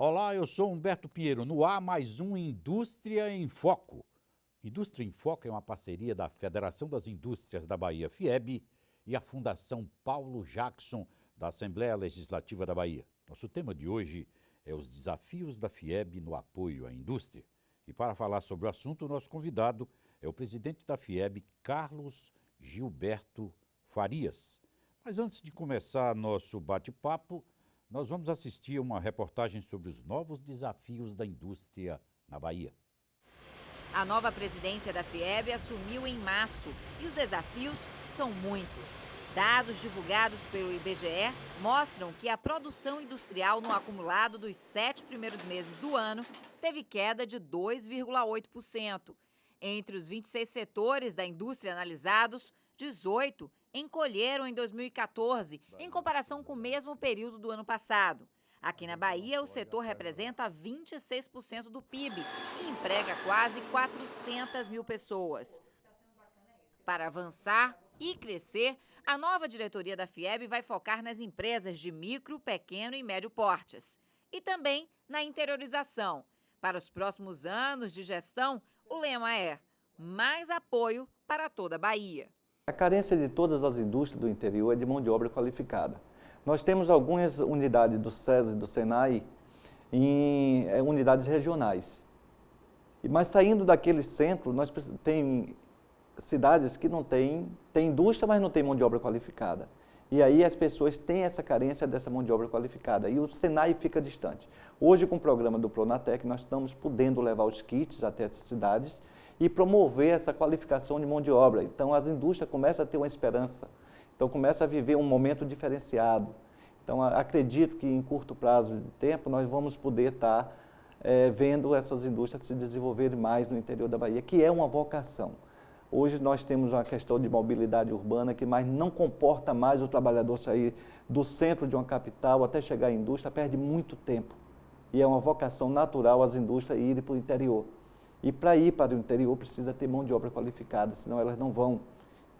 Olá, eu sou Humberto Pinheiro. No ar, mais um Indústria em Foco. Indústria em Foco é uma parceria da Federação das Indústrias da Bahia, FIEB, e a Fundação Paulo Jackson, da Assembleia Legislativa da Bahia. Nosso tema de hoje é os desafios da FIEB no apoio à indústria. E para falar sobre o assunto, o nosso convidado é o presidente da FIEB, Carlos Gilberto Farias. Mas antes de começar nosso bate-papo, nós vamos assistir a uma reportagem sobre os novos desafios da indústria na Bahia. A nova presidência da FIEB assumiu em março e os desafios são muitos. Dados divulgados pelo IBGE mostram que a produção industrial no acumulado dos 7 primeiros meses do ano teve queda de 2,8%. Entre os 26 setores da indústria analisados, 18 encolheram em 2014, em comparação com o mesmo período do ano passado. Aqui na Bahia, o setor representa 26% do PIB e emprega quase 400 mil pessoas. Para avançar e crescer, a nova diretoria da FIEB vai focar nas empresas de micro, pequeno e médio portes e também na interiorização. Para os próximos anos de gestão, o lema é mais apoio para toda a Bahia. A carência de todas as indústrias do interior é de mão de obra qualificada. Nós temos algumas unidades do SESI e do SENAI em unidades regionais. Mas saindo daquele centro, nós tem cidades que não tem indústria, mas não tem mão de obra qualificada. E aí as pessoas têm essa carência dessa mão de obra qualificada e o SENAI fica distante. Hoje, com o programa do Pronatec, nós estamos podendo levar os kits até essas cidades e promover essa qualificação de mão de obra. Então, as indústrias começam a ter uma esperança, então começam a viver um momento diferenciado. Então, acredito que em curto prazo de tempo nós vamos poder estar vendo essas indústrias se desenvolverem mais no interior da Bahia, que é uma vocação. Hoje nós temos uma questão de mobilidade urbana que mais não comporta mais o trabalhador sair do centro de uma capital até chegar à indústria, perde muito tempo. E é uma vocação natural as indústrias irem para o interior. E para ir para o interior precisa ter mão de obra qualificada, senão elas não vão.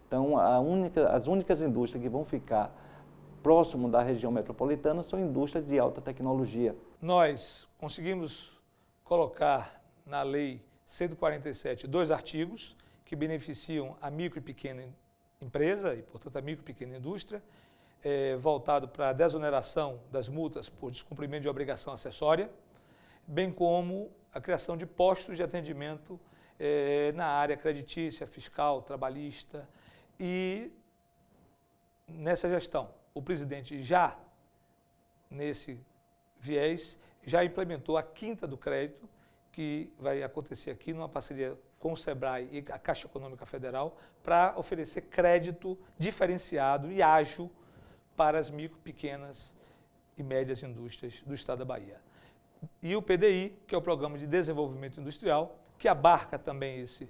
Então, as únicas indústrias que vão ficar próximo da região metropolitana são indústrias de alta tecnologia. Nós conseguimos colocar na Lei 147 2 artigos que beneficiam a micro e pequena empresa e, portanto, a micro e pequena indústria, voltado para a desoneração das multas por descumprimento de obrigação acessória, bem como a criação de postos de atendimento na área creditícia, fiscal, trabalhista. E nessa gestão, o presidente já, nesse viés, já implementou a quinta do crédito, que vai acontecer aqui numa parceria com o SEBRAE e a Caixa Econômica Federal, para oferecer crédito diferenciado e ágil para as micro, pequenas e médias indústrias do estado da Bahia. E o PDI, que é o Programa de Desenvolvimento Industrial, que abarca também esse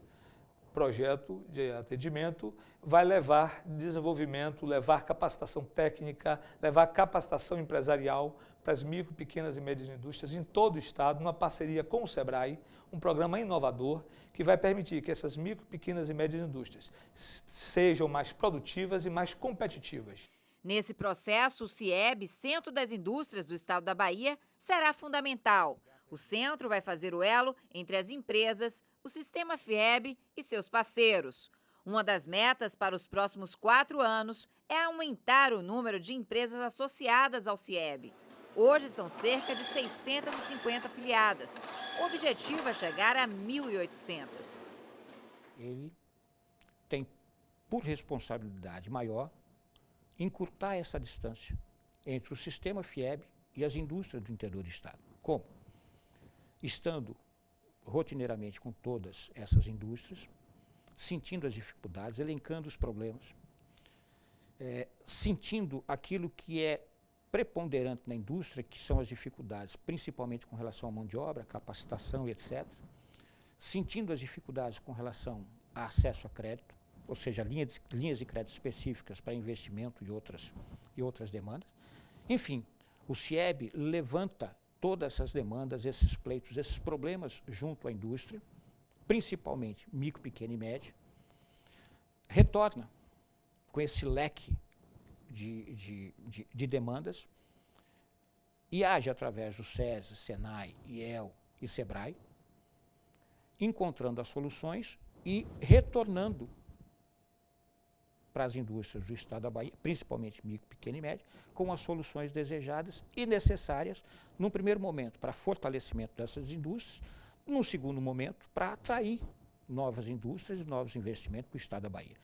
projeto de atendimento, vai levar desenvolvimento, levar capacitação técnica, levar capacitação empresarial para as micro, pequenas e médias indústrias em todo o estado, numa parceria com o SEBRAE, um programa inovador que vai permitir que essas micro, pequenas e médias indústrias sejam mais produtivas e mais competitivas. Nesse processo, o CIEB, Centro das Indústrias do Estado da Bahia, será fundamental. O centro vai fazer o elo entre as empresas, o sistema FIEB e seus parceiros. Uma das metas para os próximos 4 anos é aumentar o número de empresas associadas ao CIEB. Hoje são cerca de 650 filiadas. O objetivo é chegar a 1.800. Ele tem por responsabilidade maior encurtar essa distância entre o sistema FIEB e as indústrias do interior do estado. Como? Estando rotineiramente com todas essas indústrias, sentindo as dificuldades, elencando os problemas, sentindo aquilo que é preponderante na indústria, que são as dificuldades, principalmente com relação à mão de obra, capacitação e etc., sentindo as dificuldades com relação a acesso a crédito, ou seja, linhas de crédito específicas para investimento e outras demandas. Enfim, o CIEB levanta todas essas demandas, esses pleitos, esses problemas junto à indústria, principalmente micro, pequeno e médio, retorna com esse leque de demandas, e age através do SESI, SENAI, IEL e SEBRAE, encontrando as soluções e retornando para as indústrias do estado da Bahia, principalmente micro, pequeno e médio, com as soluções desejadas e necessárias, num primeiro momento, para fortalecimento dessas indústrias, num segundo momento, para atrair novas indústrias e novos investimentos para o estado da Bahia.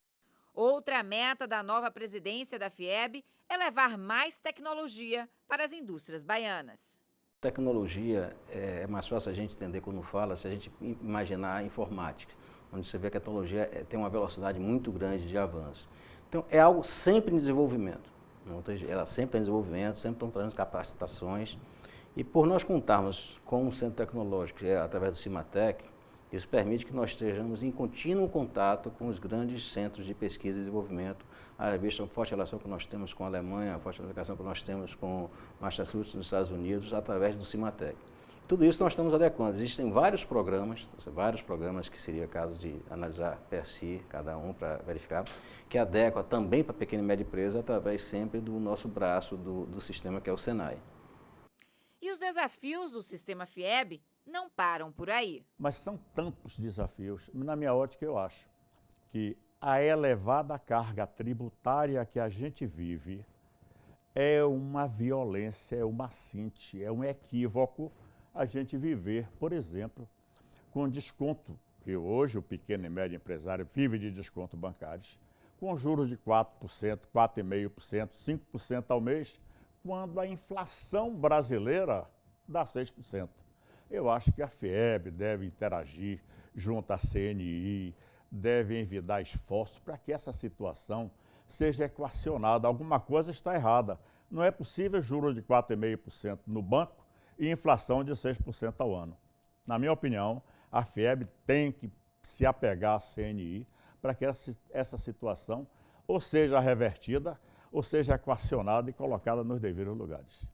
Outra meta da nova presidência da FIEB é levar mais tecnologia para as indústrias baianas. Tecnologia é mais fácil a gente entender quando fala, se a gente imaginar a informática, onde você vê que a tecnologia tem uma velocidade muito grande de avanço. Então, é algo sempre em desenvolvimento. Ela sempre está em desenvolvimento, sempre estão trazendo capacitações. E por nós contarmos com um centro tecnológico, que é através do CIMATEC, isso permite que nós estejamos em contínuo contato com os grandes centros de pesquisa e desenvolvimento, à vista da forte relação que nós temos com a Alemanha, a forte relação que nós temos com Massachusetts nos Estados Unidos, através do CIMATEC. Tudo isso nós estamos adequando. Existem vários programas que seria caso de analisar per si, cada um para verificar, que adequa também para pequena e média empresa, através sempre do nosso braço do sistema, que é o SENAI. E os desafios do sistema FIEB não param por aí. Mas são tantos desafios. Na minha ótica, eu acho que a elevada carga tributária que a gente vive é uma violência, é uma cinte, é um equívoco a gente viver, por exemplo, com desconto, que hoje o pequeno e médio empresário vive de desconto bancários, com juros de 4%, 4,5%, 5% ao mês, quando a inflação brasileira dá 6%. Eu acho que a FIEB deve interagir junto à CNI, deve envidar esforços para que essa situação seja equacionada. Alguma coisa está errada. Não é possível juros de 4,5% no banco e inflação de 6% ao ano. Na minha opinião, a FIEB tem que se apegar à CNI para que essa situação ou seja revertida, ou seja equacionada e colocada nos devidos lugares.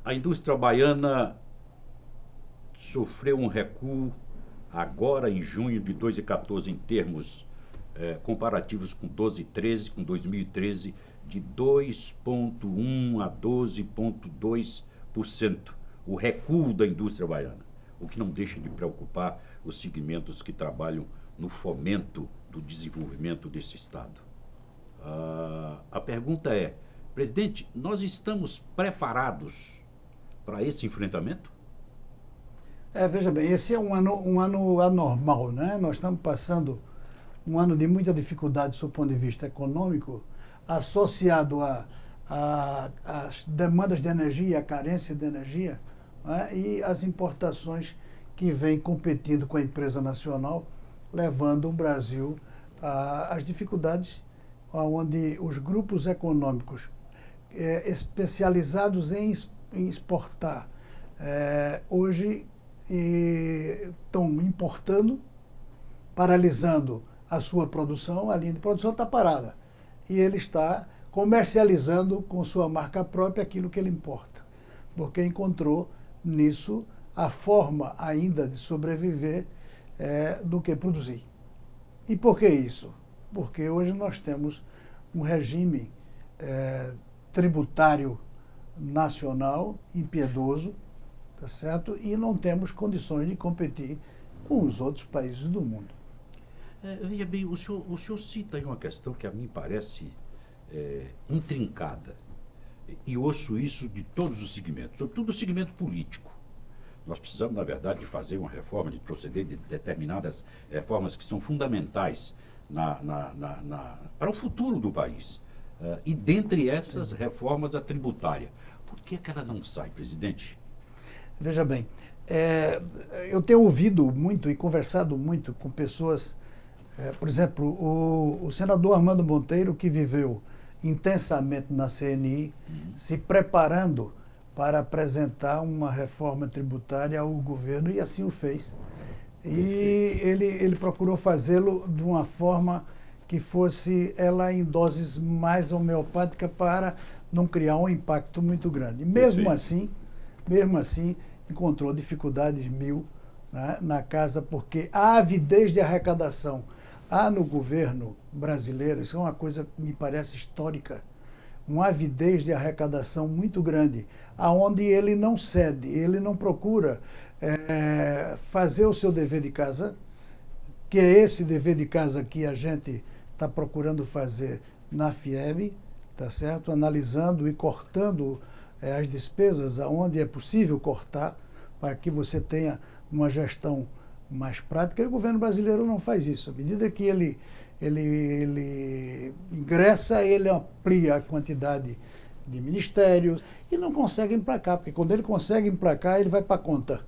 A indústria baiana sofreu um recuo agora em junho de 2014 em termos comparativos com 2013, com 2013, de 2,1% a 12,2%, o recuo da indústria baiana, o que não deixa de preocupar os segmentos que trabalham no fomento do desenvolvimento desse Estado. A pergunta é, presidente, nós estamos preparados para esse enfrentamento? Veja bem, esse é um ano anormal, né? Nós estamos passando um ano de muita dificuldade do ponto de vista econômico, associado às demandas de energia, à carência de energia, né? E as importações que vêm competindo com a empresa nacional, levando o Brasil às dificuldades onde os grupos econômicos especializados em exportar hoje estão importando, paralisando a sua produção, a linha de produção está parada. E ele está comercializando com sua marca própria aquilo que ele importa, porque encontrou nisso a forma ainda de sobreviver do que produzir. E por que isso? Porque hoje nós temos um regime tributário nacional impiedoso, tá certo? E não temos condições de competir com os outros países do mundo. Veja bem, o senhor cita aí uma questão que a mim parece intrincada. E ouço isso de todos os segmentos, sobretudo o segmento político. Nós precisamos, na verdade, de fazer uma reforma, de proceder de determinadas reformas que são fundamentais para o futuro do país. E dentre essas reformas, a tributária. Por que ela não sai, presidente? Veja bem, eu tenho ouvido muito e conversado muito com pessoas, por exemplo, o senador Armando Monteiro, que viveu intensamente na CNI, se preparando para apresentar uma reforma tributária ao governo, e assim o fez. E ele procurou fazê-lo de uma forma que fosse ela em doses mais homeopáticas para não criar um impacto muito grande. Mesmo assim, encontrou dificuldades mil, né, na casa, porque a avidez de arrecadação há no governo brasileiro, isso é uma coisa que me parece histórica. uma avidez de arrecadação muito grande, aonde ele não cede, ele não procura fazer o seu dever de casa, que é esse dever de casa que a gente está procurando fazer na FIEB, tá certo? Analisando e cortando as despesas aonde é possível cortar, para que você tenha uma gestão mais prática. E o governo brasileiro não faz isso. À medida que ele ingressa, ele amplia a quantidade de ministérios e não consegue emplacar, porque quando ele consegue emplacar, ele vai para a conta.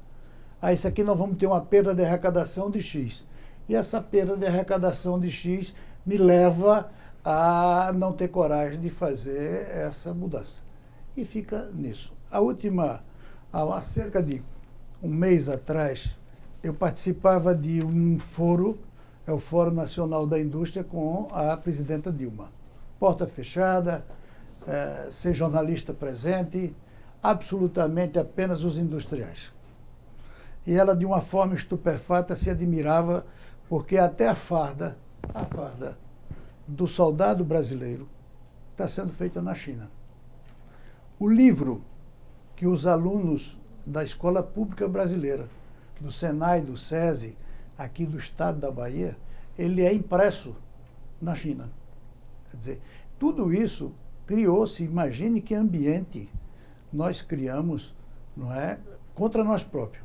Isso aqui nós vamos ter uma perda de arrecadação de X. E essa perda de arrecadação de X me leva a não ter coragem de fazer essa mudança. E fica nisso. Há cerca de um mês atrás, eu participava de um fórum, o Fórum Nacional da Indústria, com a presidenta Dilma. Porta fechada, sem jornalista presente, absolutamente apenas os industriais. E ela, de uma forma estupefata, se admirava, porque até a farda do soldado brasileiro está sendo feita na China. O livro que os alunos da Escola Pública Brasileira, do Senai, do SESI, aqui do estado da Bahia, ele é impresso na China. Quer dizer, tudo isso criou-se, imagine que ambiente nós criamos, não é, contra nós próprios.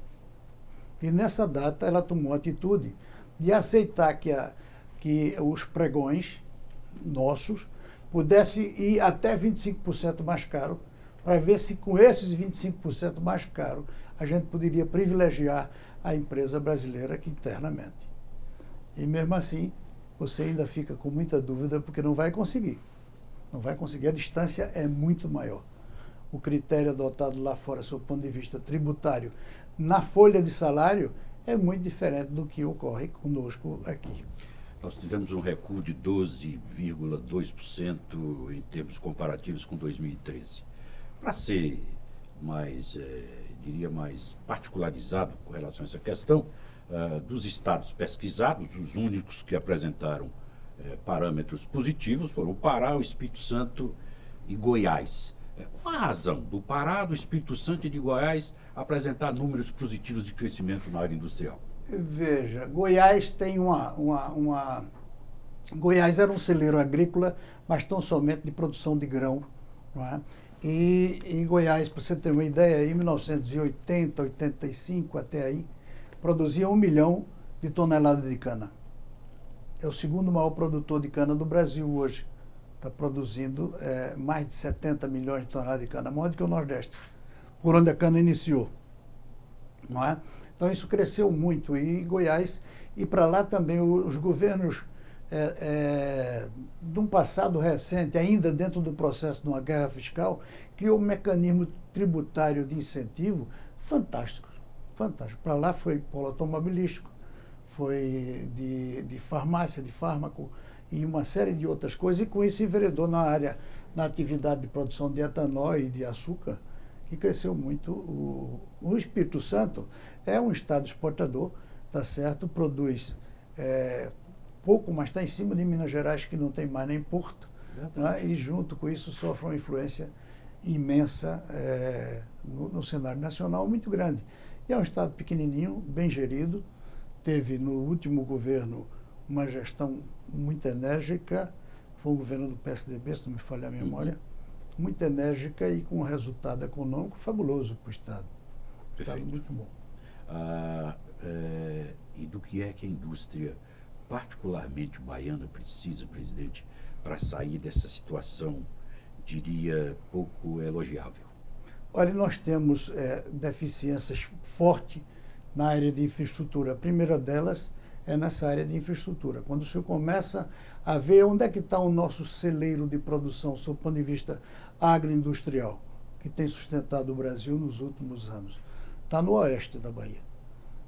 E nessa data ela tomou a atitude de aceitar que os pregões nossos pudessem ir até 25% mais caro, para ver se com esses 25% mais caro a gente poderia privilegiar a empresa brasileira aqui internamente. E mesmo assim, você ainda fica com muita dúvida, porque não vai conseguir. Não vai conseguir, a distância é muito maior. O critério adotado lá fora, sob o ponto de vista tributário, na folha de salário, é muito diferente do que ocorre conosco aqui. Nós tivemos um recuo de 12,2% em termos comparativos com 2013. Para ser mais, diria, mais particularizado com relação a essa questão, dos estados pesquisados, os únicos que apresentaram parâmetros positivos foram o Pará, o Espírito Santo e Goiás. Qual a razão do Pará, do Espírito Santo e de Goiás apresentar números positivos de crescimento na área industrial? Veja, Goiás tem Goiás era um celeiro agrícola, mas tão somente de produção de grão, não é? E em Goiás, para você ter uma ideia, em 1980, 85, até aí, produzia 1 milhão de toneladas de cana. É o segundo maior produtor de cana do Brasil hoje. Está produzindo mais de 70 milhões de toneladas de cana, maior do que o Nordeste, por onde a cana iniciou. Não é? Então isso cresceu muito. E Goiás, e para lá também os governos de um passado recente, ainda dentro do processo de uma guerra fiscal, criou um mecanismo tributário de incentivo fantástico. Fantástico. Para lá foi polo automobilístico, foi de farmácia, de fármaco e uma série de outras coisas, e com isso enveredou na atividade de produção de etanol e de açúcar, que cresceu muito. O Espírito Santo é um estado exportador, tá certo? Produz pouco, mas está em cima de Minas Gerais, que não tem mais nem porto, né? E junto com isso sofre uma influência imensa no cenário nacional, muito grande. E é um estado pequenininho, bem gerido, teve no último governo uma gestão muito enérgica, foi um governo do PSDB, se não me falha a memória, muito enérgica e com um resultado econômico fabuloso para o estado. Estado muito bom. E do que é que a indústria, particularmente baiana, precisa, presidente, para sair dessa situação, diria, pouco elogiável? Olha, nós temos deficiências fortes na área de infraestrutura. A primeira delas é nessa área de infraestrutura. Quando o senhor começa a ver onde é que está o nosso celeiro de produção, sob o ponto de vista agroindustrial, que tem sustentado o Brasil nos últimos anos, está no oeste da Bahia.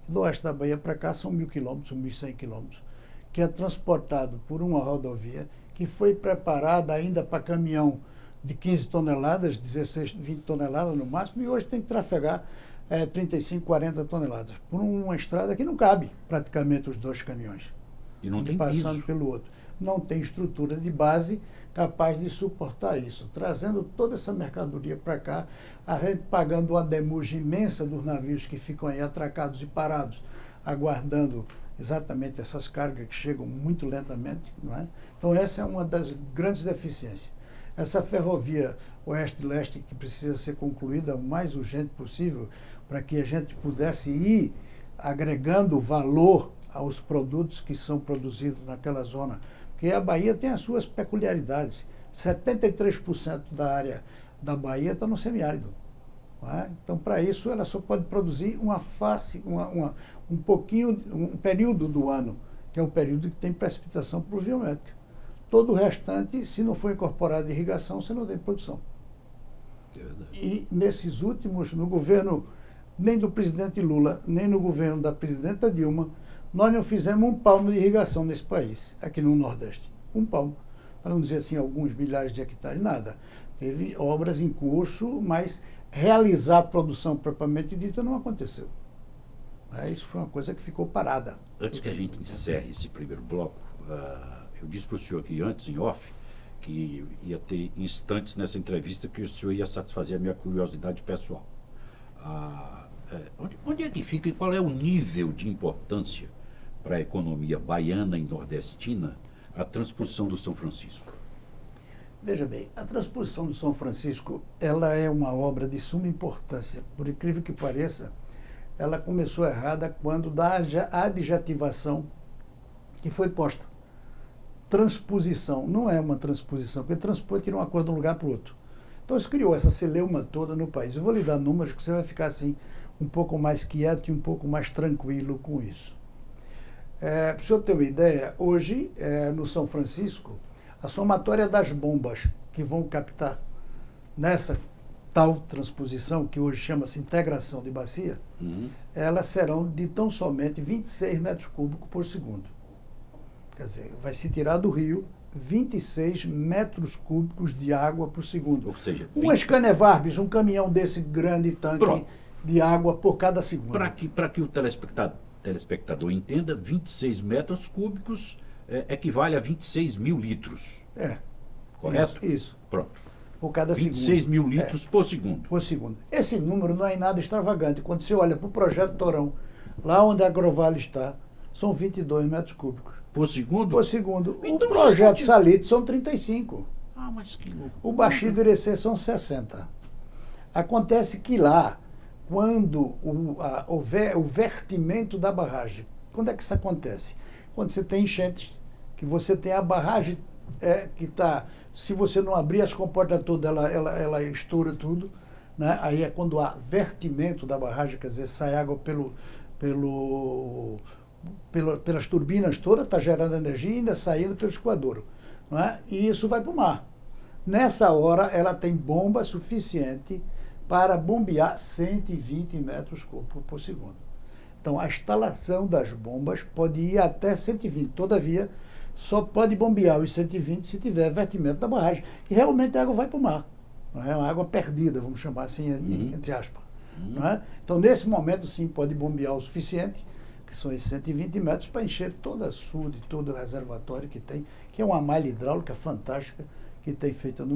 Do oeste da Bahia para cá são 1.000 quilômetros, 1.100 quilômetros, que é transportado por uma rodovia que foi preparada ainda para caminhão de 15 toneladas, 16, 20 toneladas no máximo, e hoje tem que trafegar 35, 40 toneladas, por uma estrada que não cabe praticamente os dois caminhões. E não tem passando piso. pelo outro. não tem estrutura de base capaz de suportar isso. Trazendo toda essa mercadoria para cá, a gente pagando uma demurge imensa dos navios que ficam aí atracados e parados, aguardando exatamente essas cargas que chegam muito lentamente. Não é? Então essa é uma das grandes deficiências. Essa ferrovia oeste-leste que precisa ser concluída o mais urgente possível para que a gente pudesse ir agregando valor aos produtos que são produzidos naquela zona. Porque a Bahia tem as suas peculiaridades. 73% da área da Bahia está no semiárido. Não é? Então, para isso, ela só pode produzir um período do ano, que é o período que tem precipitação pluviométrica. Todo o restante, se não for incorporado de irrigação, você não tem produção. E nesses últimos, no governo nem do presidente Lula, nem no governo da presidenta Dilma, nós não fizemos um palmo de irrigação nesse país, aqui no Nordeste. Um palmo. Para não dizer assim, alguns milhares de hectares, nada. Teve obras em curso, mas realizar a produção propriamente dita não aconteceu. Isso foi uma coisa que ficou parada. Antes que a gente encerre esse primeiro bloco, eu disse para o senhor aqui antes, em off, que ia ter instantes nessa entrevista que o senhor ia satisfazer a minha curiosidade pessoal. Onde é que fica e qual é o nível de importância para a economia baiana e nordestina a transposição do São Francisco? Veja bem, a transposição do São Francisco, ela é uma obra de suma importância. Por incrível que pareça, ela começou errada quando da adjetivação que foi posta. Transposição não é uma transposição, porque transpor tira uma coisa de um lugar para o outro. Então se criou essa celeuma toda no país. Eu vou lhe dar números que você vai ficar assim um pouco mais quieto e um pouco mais tranquilo com isso. Para o senhor ter uma ideia, hoje no São Francisco, a somatória das bombas que vão captar nessa tal transposição, que hoje chama-se integração de bacia, elas serão de tão somente 26 metros cúbicos por segundo. Quer dizer, vai se tirar do rio 26 metros cúbicos de água por segundo. Ou seja, Uma Scanevarbis, um caminhão desse grande tanque de água por cada segundo. Para que o telespectador entenda, 26 metros cúbicos equivale a 26 mil litros. Correto? Isso. Pronto. Por cada 26 segundo. mil litros por segundo. Por segundo. Esse número não é nada extravagante. Quando você olha para o projeto Torão, lá onde a Agrovale está, são 22 metros cúbicos. Por segundo? Por segundo. Então, o projeto Salite são 35. Mas que louco. O Baixio do Irecê são 60. Acontece que lá, quando o vertimento da barragem, quando é que isso acontece? Quando você tem enchentes, que você tem a barragem que está, se você não abrir as comportas todas, ela estoura tudo, né? Aí é quando há vertimento da barragem, quer dizer, sai água pelas turbinas todas, está gerando energia e ainda saindo pelo escoadouro. Não é? E isso vai para o mar. Nessa hora, ela tem bomba suficiente para bombear 120 metros cúbicos por segundo. Então, a instalação das bombas pode ir até 120. Todavia, só pode bombear os 120 se tiver vertimento da barragem. E realmente a água vai para o mar. Não é uma água perdida, vamos chamar assim, entre aspas. Não é? Então, nesse momento, sim, pode bombear o suficiente, que são esses 120 metros, para encher toda a SUD, todo o reservatório que tem, que é uma malha hidráulica fantástica que tem feita no